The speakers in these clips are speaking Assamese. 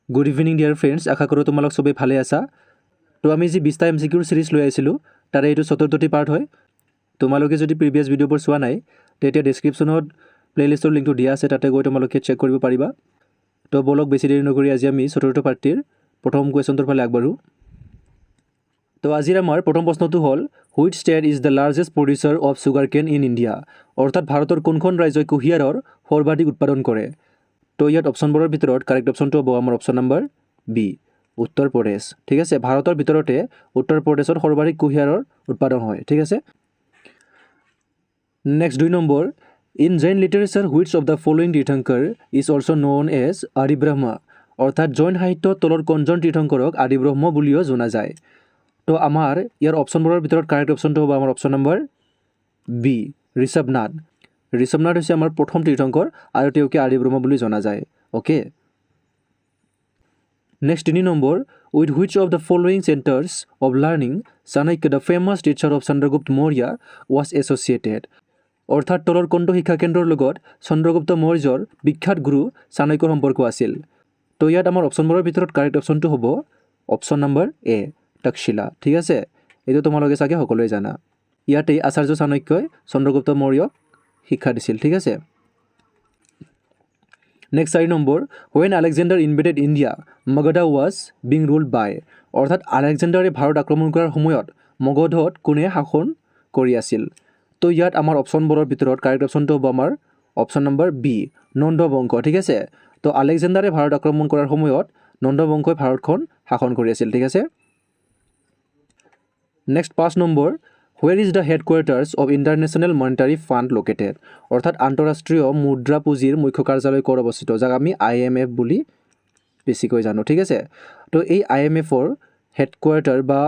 গুড ইভিনিং ডিয়াৰ ফ্ৰেণ্ডছ, আশা কৰোঁ তোমালোক চবেই ভালে আছা। তো আমি যি 20টা MCQৰ চিৰিজ লৈ আহিছিলোঁ তাৰে এইটো 74টি পাৰ্ট হয়। তোমালোকে যদি প্ৰিভিয়াছ ভিডিঅ'বোৰ চোৱা নাই তেতিয়া ডেছক্ৰিপশ্যনত প্লে'লিষ্টৰ লিংকটো দিয়া আছে, তাতে গৈ তোমালোকে চেক কৰিব পাৰিবা। তো বলক বেছি দেৰি নকৰি আজি আমি 74টা পাৰ্টিৰ প্ৰথম কুৱেশ্যনটোৰ ফালে আগবাঢ়োঁ। তো আজিৰ আমাৰ প্ৰথম প্ৰশ্নটো হ'ল which state is the largest producer of sugar cane in India, অৰ্থাৎ ভাৰতৰ কোনখন ৰাজ্যই কুঁহিয়াৰৰ সৰ্বাধিক উৎপাদন কৰে। তো ইয়াত অপশ্যনবোৰৰ ভিতৰত কাৰেক্ট অপশ্যনটো হ'ব আমাৰ option number B, Uttar Pradesh. ঠিক আছে, ভাৰতৰ ভিতৰতে উত্তৰ প্ৰদেশত সৰ্বাধিক কুঁহিয়াৰৰ উৎপাদন হয়। ঠিক আছে, next 2 number, in Jain literature which of the following tirthankara is also' known as Adi Brahma, অৰ্থাৎ জৈন সাহিত্যত তলৰ কোনজন তীৰ্থংকৰক আদি ব্ৰহ্ম বুলিও জনা যায়। তো আমাৰ ইয়াৰ অপশ্যনবোৰৰ ভিতৰত কাৰেক্ট অপশ্যনটো হ'ব আমাৰ option number B, Rishabhanatha. Rishabhanatha হৈছে আমাৰ প্ৰথম তীৰ্থংকৰ আৰু তেওঁকে আদি ব্ৰহ্ম বুলি জনা যায়। Okay, next 3 number, with which of the following centres of learning Chanakya the famous teacher of Chandragupta Maurya was associated, অৰ্থাৎ তলৰ কোনটো শিক্ষা কেন্দ্ৰৰ লগত চন্দ্ৰগুপ্ত মৌৰ্যৰ বিখ্যাত গুৰু চাণক্যৰ সম্পৰ্ক আছিল। তো ইয়াত আমাৰ অপশ্যনবোৰৰ ভিতৰত কাৰেক্ট অপশ্যনটো হ'ব অপশ্যন নম্বৰ এ, তক্ষশিলা। ঠিক আছে, এইটো তোমালোকে চাগে সকলোৱে জানা। ইয়াতেই আচাৰ্য চাণক্যই চন্দ্ৰগুপ্ত মৌৰ্যক শিক্ষা দিছিল। ঠিক আছে, next 4 number, when Alexander invaded India Magadha was being ruled by, অৰ্থাৎ আলেকজেণ্ডাৰে ভাৰত আক্ৰমণ কৰাৰ সময়ত মগধত কোনে শাসন কৰি আছিল। তো ইয়াত আমাৰ অপশ্যনবোৰৰ ভিতৰত কাৰেক্ট অপশ্যনটো হ'ব আমাৰ অপশ্যন নম্বৰ বি, নন্দ বংশ। ঠিক আছে, তো আলেকজেণ্ডাৰে ভাৰত আক্ৰমণ কৰাৰ সময়ত নন্দ বংশই ভাৰতখন শাসন কৰি আছিল। ঠিক আছে, next 5 number, where is the headquarters of international monetary fund located, অৰ্থাৎ আন্তঃৰাষ্ট্ৰীয় মুদ্ৰা পুঁজিৰ মুখ্য কাৰ্যালয় ক'ত অৱস্থিত, যাক আমি IMF বুলি বেছিকৈ জানো। ঠিক আছে, তো এই IMFৰ হেডকোৱাৰ্টাৰ বা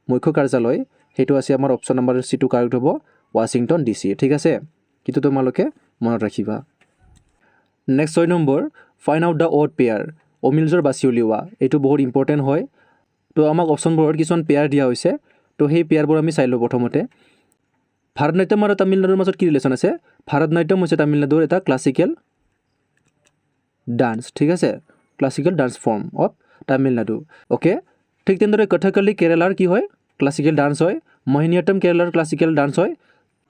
মুখ্য কাৰ্যালয় সেইটো আছে আমাৰ অপশ্যন নম্বৰ চিটো কাৰেক্ট হ'ব ৱাশ্বিংটন DC। ঠিক আছে, কিন্তু তোমালোকে মনত ৰাখিবা। Next 6 number, find out the odd pair, অমিলজৰ বাছি উলিওৱা। এইটো বহুত ইম্পৰ্টেণ্ট হয়। তো আমাক অপশ্যনবোৰত কিছুমান পেয়াৰ দিয়া হৈছে, তো সেই পেয়াৰবোৰ আমি চাই লওঁ। প্ৰথমতে ভাৰত নাট্যম আৰু তামিলনাডুৰ মাজত কি ৰিলেশ্যন আছে। ভাৰত নাট্যম হৈছে তামিলনাডুৰ এটা ক্লাছিকেল ডান্স। ঠিক আছে, classical dance form of Tamil Nadu. Okay, ঠিক তেনেদৰে কথকলি কেৰেলাৰ কি হয়, ক্লাছিকেল ডান্স হয়। মোহিনীঅট্টম কেৰেলাৰ ক্লাছিকেল ডান্স হয়,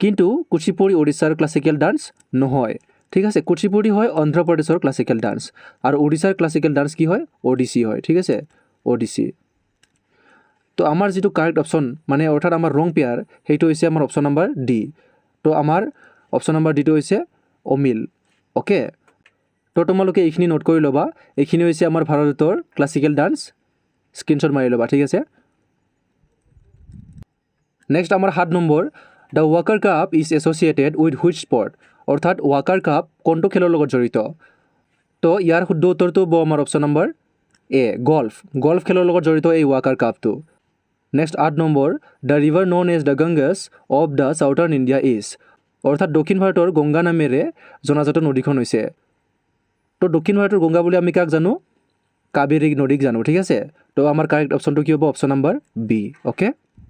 কিন্তু কুচিপুড়ি উৰিষ্যাৰ ক্লাছিকেল ডান্স নহয়। ঠিক আছে, কুচিপুড়ি হয় অন্ধ্ৰপ্ৰদেশৰ ক্লাছিকেল ডান্স আৰু উৰিষ্যাৰ ক্লাছিকেল ডান্স কি হয়, ওডিচি হয়। ঠিক আছে, ওডিচি। তো আমাৰ যিটো কাৰেক্ট অপশ্যন মানে অৰ্থাৎ আমাৰ ৰং পেয়াৰ সেইটো হৈছে আমাৰ অপশ্যন নম্বৰ ডি। তো আমাৰ অপশ্যন নম্বৰ ডিটো হৈছে অমিল। অ'কে, তো তোমালোকে এইখিনি নোট কৰি ল'বা। এইখিনি হৈছে আমাৰ ভাৰতৰ ক্লাছিকেল ডান্স, স্ক্ৰীনশ্বট মাৰি ল'বা। ঠিক আছে, নেক্সট আমাৰ 7 number, the walker cup is associated with which sport, অৰ্থাৎ ৱাকাৰ কাপ কোনটো খেলৰ লগত জড়িত। তো ইয়াৰ শুদ্ধ উত্তৰটো হ'ব আমাৰ option number A, golf. Golf খেলৰ লগত জড়িত এই ৱাকাৰ কাপটো। Next 8 number, the river known as the Ganges of the southern India is, অৰ্থাৎ দক্ষিণ ভাৰতৰ গংগা নামেৰে জনাজাত নদীখন হৈছে। তো দক্ষিণ ভাৰতৰ গংগা বুলি আমি কাক জানো, কাবেৰী নদীক জানো। ঠিক আছে, তো আমাৰ কাৰেক্ট অপশ্যনটো কি হ'ব, option number B. Okay,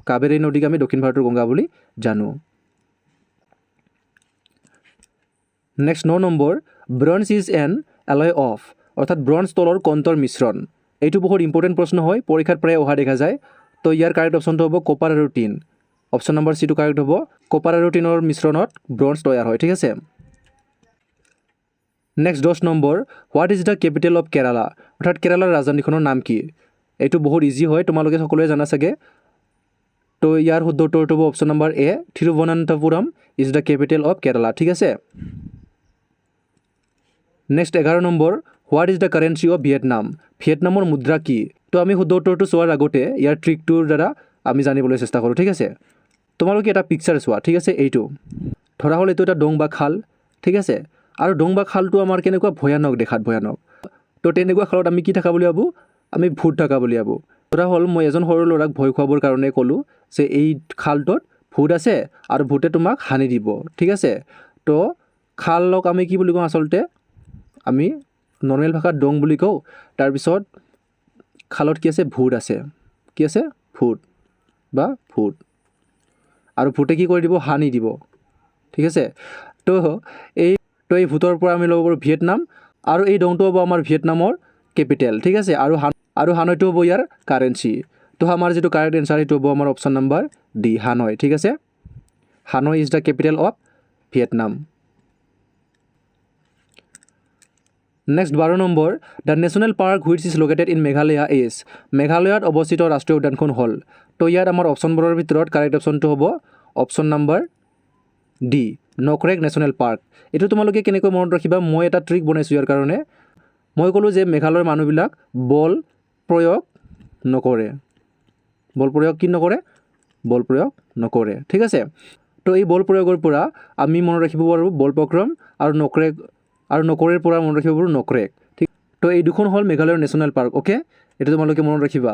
Kaveri নদীক আমি দক্ষিণ ভাৰতৰ গংগা বুলি জানো। Next 9 number, bronze is an alloy of, অৰ্থাৎ ব্ৰঞ্জ তলৰ কণ্টৰ মিশ্ৰণ। এইটো বহুত ইম্পৰ্টেণ্ট প্ৰশ্ন হয়, পৰীক্ষাত প্ৰায় অহা দেখা যায়। তো ইয়াৰ কাৰেক্ট অপশ্যনটো হ'ব কপাৰ আৰু টিন। অপশ্যন নম্বৰ চিটো কাৰেক্ট হ'ব, কপাৰ আৰু টিনৰ মিশ্ৰণত ব্ৰঞ্জ তৈয়াৰ হয়। ঠিক আছে, next 10 number, what is the capital of Kerala, অৰ্থাৎ কেৰালাৰ ৰাজধানীখনৰ নাম কি। এইটো বহুত ইজি হয়, তোমালোকে সকলোৱে জানা চাগে। তো ইয়াৰ শুদ্ধ উত্তৰটো হ'ব option number A, Thiruvananthapuram is the capital of Kerala. ঠিক আছে, next 11 number, what is the currency of Vietnam, ভিয়েটনামৰ মুদ্ৰা কি। তো আমি শুদ্ধ উত্তৰটো চোৱাৰ আগতে ইয়াৰ ট্ৰিকটোৰ দ্বাৰা আমি জানিবলৈ চেষ্টা কৰোঁ। ঠিক আছে, তোমালোকে এটা পিকচাৰ চোৱা। ঠিক আছে, এইটো ধৰা হ'ল এইটো এটা ডং বা খাল। ঠিক আছে, আৰু ডং বা খালটো আমাৰ কেনেকুৱা ভয়ানক দেখাত, ভয়ানক। তো তেনেকুৱা খালত আমি কি থকা বুলি ভাবোঁ, আমি ভূত থকা বুলি ভাবোঁ। ধৰা হ'ল মই এজন সৰু ল'ৰাক ভয় খুৱাবৰ কাৰণে ক'লোঁ যে এই খালটোত ভূত আছে আৰু ভূতে তোমাক হানি দিব। ঠিক আছে, তো খালক আমি কি বুলি কওঁ, আচলতে আমি নৰ্মেল ভাষাত ডং বুলি কওঁ। তাৰপিছত খালত কি আছে, ভূত আছে। কি আছে, ভূত বা ভূত, আৰু ভূতে কি কৰি দিব, হানি দিব। ঠিক আছে, তো এই ভূতৰ পৰা আমি ল'ব পাৰোঁ ভিয়েটনাম, আৰু এই ডংটো হ'ব আমাৰ ভিয়েটনামৰ কেপিটেল ঠিক আছে আৰু হানয়টো হ'ব ইয়াৰ কাৰেঞ্চি তো আমাৰ যেটো কাৰেক্ট এনসাৰ সেইটো হ'ব আমাৰ অপচন নাম্বাৰ ডি হানয় ঠিক আছে Hanoi is the capital of Vietnam next 12 number the national park which is located in Meghalaya is মেঘালয়ত অৱস্থিত ৰাষ্ট্ৰীয় উদ্যানখন হ'ল তো ইয়াত আমাৰ অপচনবোৰৰ ভিতৰত কাৰেক্ট অপচনটো হ'ব option number D Nokrek national park এইটো তোমালোকে কেনেকৈ মনত ৰাখিবা মই এটা ট্ৰিক বনাইছোঁ ইয়াৰ কাৰণে মই ক'লোঁ যে মেঘালয়ৰ মানুহবিলাক বল প্ৰয়োগ নকৰে বল প্ৰয়োগ কি নকৰে বল প্ৰয়োগ নকৰে ঠিক আছে তো এই বল প্ৰয়োগৰ পৰা আমি মনত ৰাখিব পাৰোঁ বল পক্ৰম আৰু নকৰেৰ পৰা মনত ৰাখিব পাৰোঁ নকৰেক ঠিক তো এই দুখন হ'ল মেঘালয়ৰ নেশ্যনেল পাৰ্ক অ'কে এইটো তোমালোকে মনত ৰাখিবা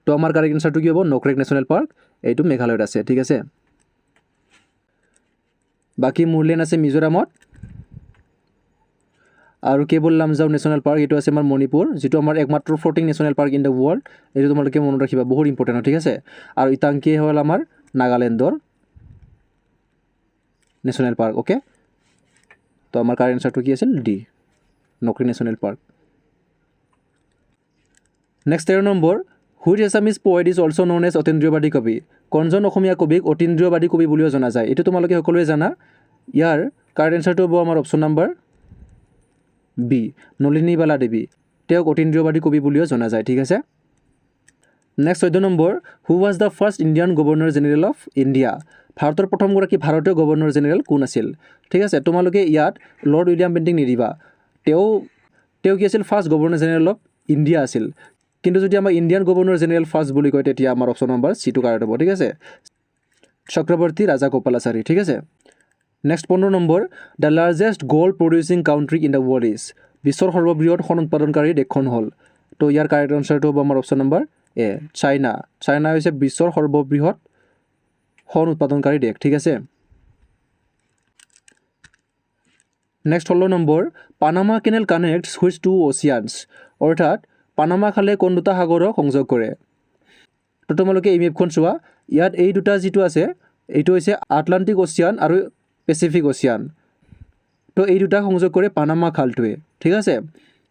তো আমাৰ কাৰেক্ট এনসাৰটো কি হ'ব নকৰেক নেশ্যনেল পাৰ্ক এইটো মেঘালয়ত আছে ঠিক আছে বাকি মুৰলেন আছে মিজোৰামত আৰু কেবল লামজাও নেশ্যনেল পাৰ্ক এইটো আছে আমাৰ মণিপুৰ যেটো আমাৰ একমাত্ৰ floating national park in the world এইটো তোমালোকে মনত ৰাখিবা বহুত ইম্পৰ্টেণ্ট ঠিক আছে আৰু ইটাংকি হ'ল আমাৰ নাগালেণ্ডৰ নেশ্যনেল পাৰ্ক অ'কে তো আমাৰ কাৰেক্ট এনসাৰটো কি আছিল D Nokrek national park next 13 number which Assamese poet is also' known as অতীন্দ্ৰিয়বাদী কবি কোনজন অসমীয়া কবিক অতীন্দ্ৰিয়বাদী কবি বুলিও জনা যায় এইটো তোমালোকে সকলোৱে জানা ইয়াৰ কাৰেক্ট এনসাৰটো হ'ব আমাৰ option number B Nalinibala Devi তেওঁক অতীন্দ্ৰিয়বাদী কবি বুলিও জনা যায় ঠিক আছে next 14 number who was the first Indian governor general of India ভাৰতৰ প্ৰথমগৰাকী ভাৰতীয় গভৰ্ণৰ জেনেৰেল কোন আছিল ঠিক আছে তোমালোকে ইয়াত লৰ্ড উইলিয়াম বেণ্টিং নিদিবা তেওঁ কি আছিল first governor general of India আছিল কিন্তু যদি আমাৰ ইণ্ডিয়ান গভৰ্ণৰ জেনেৰেল ফাৰ্ষ্ট বুলি কয় তেতিয়া আমাৰ অপচন নম্বৰ চিটো কাৰেক্ট হ'ব ঠিক আছে চক্ৰৱৰ্তী ৰাজা গোপালাচাৰী ঠিক আছে next 15 number the largest gold producing country in the world is বিশ্বৰ সৰ্ববৃহৎ সোণ উৎপাদনকাৰী দেশখন হ'ল তো ইয়াৰ কাৰেক্ট এনসাৰটো হ'ব আমাৰ অপচন নম্বৰ এ চাইনা হৈছে বিশ্বৰ সৰ্ববৃহৎ সোণ উৎপাদনকাৰী দেশ ঠিক আছে next 16 number Panama canal connects which two oceans অৰ্থাৎ পানামা খালে কোন দুটা সাগৰক সংযোগ কৰে তো তোমালোকে এই মেপখন চোৱা ইয়াত এই দুটা যিটো আছে এইটো হৈছে আটলান্টিক অচিয়ান আৰু পেচিফিক অচিয়ান তো এই দুটা সংযোগ কৰে পানামা খালটোৱে ঠিক আছে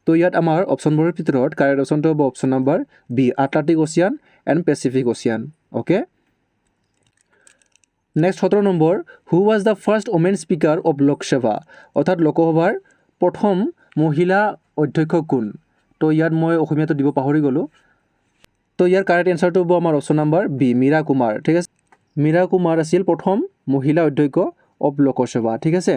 তো ইয়াত আমাৰ অপচনবোৰৰ ভিতৰত কাৰেক্ট অপচনটো হ'ব option number B Atlantic ocean and Pacific ocean okay next 17 number who was the first women speaker of Lok Sabha অৰ্থাৎ লোকসভাৰ প্ৰথম মহিলা অধ্যক্ষ কোন তো ইয়াত মই অসমীয়াটো দিব পাহৰি গ'লোঁ তো ইয়াৰ কাৰেক্ট এনসাৰটো হ'ব আমাৰ option number B Meira Kumar ঠিক আছে মীৰা কুমাৰ আছিল প্ৰথম মহিলা অধ্যক্ষ অফ লোকসভা ঠিক আছে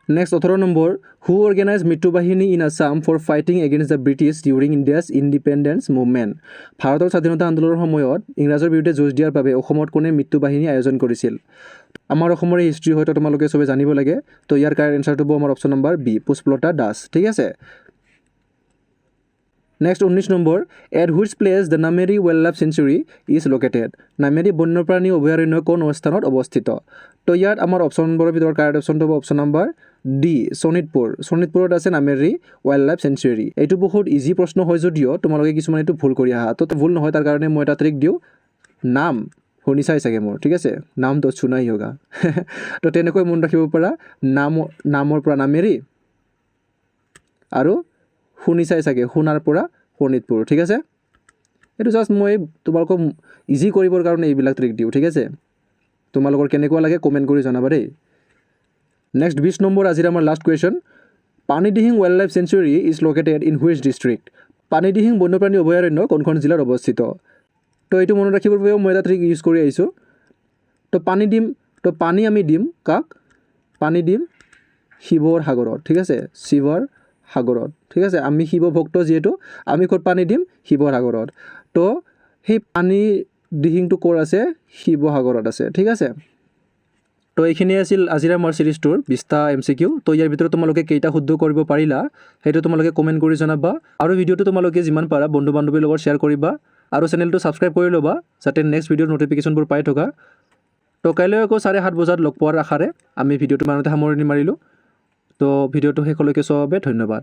next 18 number who organise Mrityu Bahini in Assam for fighting against the British during India's independence movement ভাৰতৰ স্বাধীনতা আন্দোলনৰ সময়ত ইংৰাজৰ বিৰুদ্ধে যুঁজ দিয়াৰ বাবে অসমত কোনে মৃত্যু বাহিনী আয়োজন কৰিছিল আমাৰ অসমৰ এই হিষ্ট্ৰী হয়তো তোমালোকে চবে জানিব লাগে তো ইয়াৰ কাৰেক্ট এনসাৰটো হ'ব আমাৰ option number B Pushpalata Das ঠিক আছে next 19 number at which place the Nameri wildlife sanctuary is located Nameri বন্যপ্ৰাণী অভয়াৰণ্য কোন স্থানত অৱস্থিত তো ইয়াত আমাৰ অপচনবোৰৰ ভিতৰত কাৰেক্ট অপচনটো হ'ব অপচন নাম্বাৰ ডি শোণিতপুৰত আছে নামেৰী ৱাইল্ড লাইফ চেঞ্চুৰী এইটো বহুত ইজি প্ৰশ্ন হয় যদিও তোমালোকে কিছুমান এইটো ভুল কৰি আহা তো ভুল নহয় তাৰ কাৰণে মই এটা ট্ৰিক দিওঁ নাম শুনি চাই চাগে মোৰ ঠিক আছে নামটো চুনাই হোগা তো তেনেকৈ মন ৰাখিব পৰা নামৰ পৰা নামেৰী আৰু শুনি চাই চাগে শুনাৰ পৰা শোণিতপুৰ ঠিক আছে এইটো জাষ্ট মই তোমালোকক ইজি কৰিবৰ কাৰণে এইবিলাক ট্ৰিক দিওঁ ঠিক আছে তোমালোকৰ কেনেকুৱা লাগে কমেণ্ট কৰি জনাবা দেই নেক্সট 20 নম্বৰ আজিৰ আমাৰ last question Panidihing wild life sanctuary is located in which district Panidihing বন্যপ্ৰাণী অভয়াৰণ্য কোনখন জিলাত অৱস্থিত তো এইটো মনত ৰাখিবৰ বাবেও মই এটা ট্ৰিক ইউজ কৰি আহিছোঁ তো পানী আমি দিম কাক পানী দিম শিৱৰ সাগৰত ঠিক আছে শিৱৰ সাগৰত ঠিক আছে আমি শিৱ ভক্ত যিহেতু আমি ক'ত পানী দিম শিৱৰ সাগৰত তো সেই পানী দিহিংটো ক'ৰ আছে শিৱসাগৰত আছে ঠিক আছে তো এইখিনি আছিল আজিৰ আমাৰ চিৰিজটোৰ 20টা MCQ তো ইয়াৰ ভিতৰত তোমালোকে কেইটা শুদ্ধ কৰিব পাৰিলা সেইটো তোমালোকে কমেণ্ট কৰি জনাবা আৰু ভিডিঅ'টো তোমালোকে যিমান পাৰা বন্ধু বান্ধৱীৰ লগত শ্বেয়াৰ কৰিবা আৰু চেনেলটো ছাবস্ক্ৰাইব কৰি ল'বা যাতে নেক্সট ভিডিঅ'ৰ ন'টিফিকেশ্যনবোৰ পাই থকা তো কাইলৈ আকৌ 7:30 বজাত লগ পোৱাৰ আশাৰে আমি ভিডিঅ'টো মানতে সামৰণি মাৰিলোঁ তো ভিডিঅ'টো শেষলৈকে চোৱাৰ বাবে ধন্যবাদ